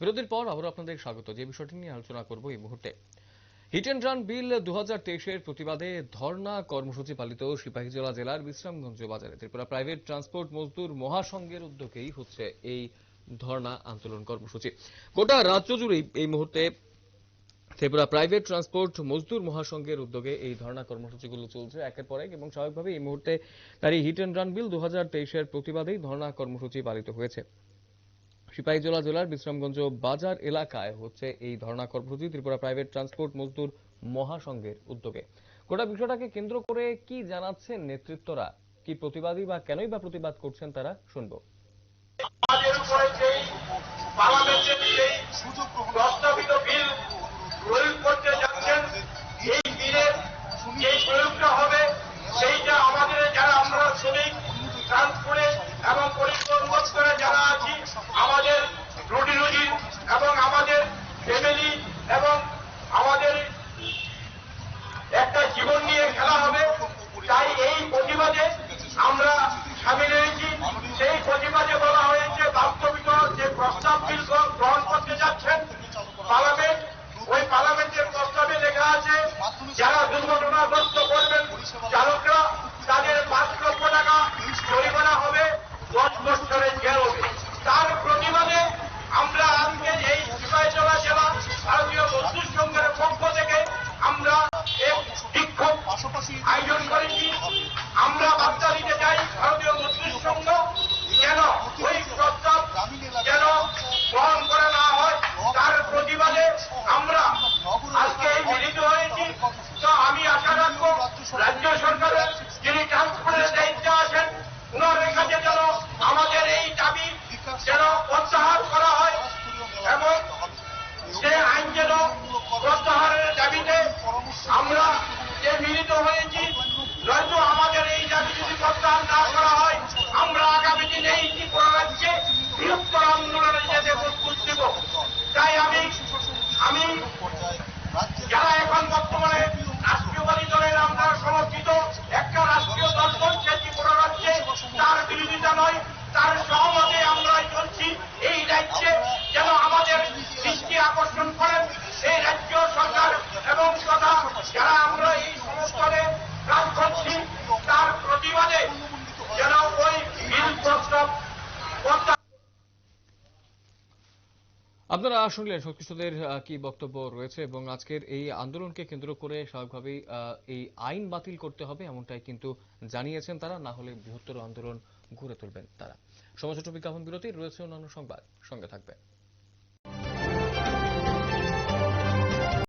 বিরতির পর আবার আপনাদের স্বাগত। যে বিষয়টি নিয়ে আলোচনা করব এই মুহূর্তে, হিট অ্যান্ড রান বিল 2023-এর প্রতিবাদে ধর্ণা কর্মসূচি পালিত সিপাহীজলা জেলার বিশ্রামগঞ্জ বাজারে ত্রিপুরা প্রাইভেট ট্রান্সপোর্ট মজদুর মহাসংঘের উদ্যোগেই হচ্ছে এই ধর্ণা আন্দোলন কর্মসূচি। গোটা রাজ্য জুড়েই এই মুহূর্তে ত্রিপুরা প্রাইভেট ট্রান্সপোর্ট মজদুর মহাসংঘের উদ্যোগে এই ধর্ণা কর্মসূচিগুলো চলছে একের পর এক, এবং স্বাভাবিকভাবে এই মুহূর্তে তার এই হিট অ্যান্ড রান বিল 2023-এর প্রতিবাদেই ধর্ণা কর্মসূচি পালিত হয়েছে। সিপাহীজলা জেলার বিশ্রামগঞ্জ বাজার এলাকায় হচ্ছে এই ধর্ণা কর্মসূচি ত্রিপুরা প্রাইভেট ট্রান্সপোর্ট মজদুর মহাসংঘের উদ্যোগে। গোটা বিষয়টাকে কেন্দ্র করে কি জানাচ্ছেন নেতৃত্বরা, কি প্রতিবাদী বা কেনই বা প্রতিবাদ করছেন তারা, শুনবো। আমাদের উপরে যেই পার্লামেন্টের যেই প্রস্তাবিত বিল প্রয়োগ করতে যাচ্ছেন, এই বিলের যে প্রয়োগটা হবে সেইটা আমাদের যারা আমরা শ্রমিক ট্রান্সপোর্টে এবং পরিবহন দপ্তরে যারা আছি, আমাদের রুটি রুজি এবং আমাদের ফ্যামিলি এবং আমাদের একটা জীবন নিয়ে খেলা হবে। তাই এই প্রতিবাদে আমরা সামিল হয়েছি। সেই প্রতিবাদে বলা হয়েছে বাস্তবিক যে প্রস্তাব বিল গ্রহণ করতে যাচ্ছেন পার্লামেন্ট, ওই পার্লামেন্টের প্রস্তাবে লেখা আছে যারা দুর্ঘটনাগ্রস্ত করবেন চালকরা তাদের 5 লক্ষ টাকা জরিমানা হবে, 10 বছরের জেল হবে। তার প্রতিবাদে আমরা আজকে এই সিপাহীজলা জেলা ভারতীয় মজদুর সংঘের পক্ষ থেকে আমরা এক বিক্ষোভ আয়োজন করেছি। আমরা বার্তা দিতে চাই ভারতীয় মজদুর সংঘ যেন ওই প্রস্তাব যেন গ্রহণ করা না হয়, তার প্রতিবাদে আমরা আজকে এই মিলিত হয়েছি। তো আমি আশা রাখবো রাজ্য সরকারের যিনি ট্রান্সপোর্টের দায়িত্বে আছেন, ওনার কাছে যেন আমাদের এই দাবি যেন প্রত্যাহার করা হয় এবং সে আইন যেন প্রত্যাহারের দাবিতে আমরা যে মিলিত হয়েছি। নয়তো আমাদের এই দাবি যদি প্রত্যাহার না করা হয়, আমরা আগামী দিনে এই ত্রিপুরা রাজ্যে বৃহত্তর আন্দোলনে যেতে প্রস্তুত দেব। তাই আমি যারা এখন বর্তমানে রাষ্ট্রীয়বাদী দলের আমরা সমর্থিত একটা রাষ্ট্রীয় দল চলছে ত্রিপুরা রাজ্যে, তার বিরোধিতা নয়, তার সহমতে আমরা চলছি। এই রাজ্যে যেন আমাদের দৃষ্টি আকর্ষণ করেন এই রাজ্য সরকার এবং তথা যারা আমরা এই সংস্থানে কাজ করছি, তার প্রতিবাদে যেন ওই বিল প্রস্তাব। আপনারা শুনলেন সংশ্লিষ্টদের কি বক্তব্য রয়েছে, এবং আজকের এই আন্দোলনকে কেন্দ্র করে স্বাভাবিকভাবেই এই আইন বাতিল করতে হবে এমনটাই কিন্তু জানিয়েছেন তারা, না হলে বৃহত্তর আন্দোলন গড়ে তুলবেন তারা। সমাজ বিজ্ঞাপন বিরতি রয়েছে, অন্যান্য সংবাদ সঙ্গে থাকবে।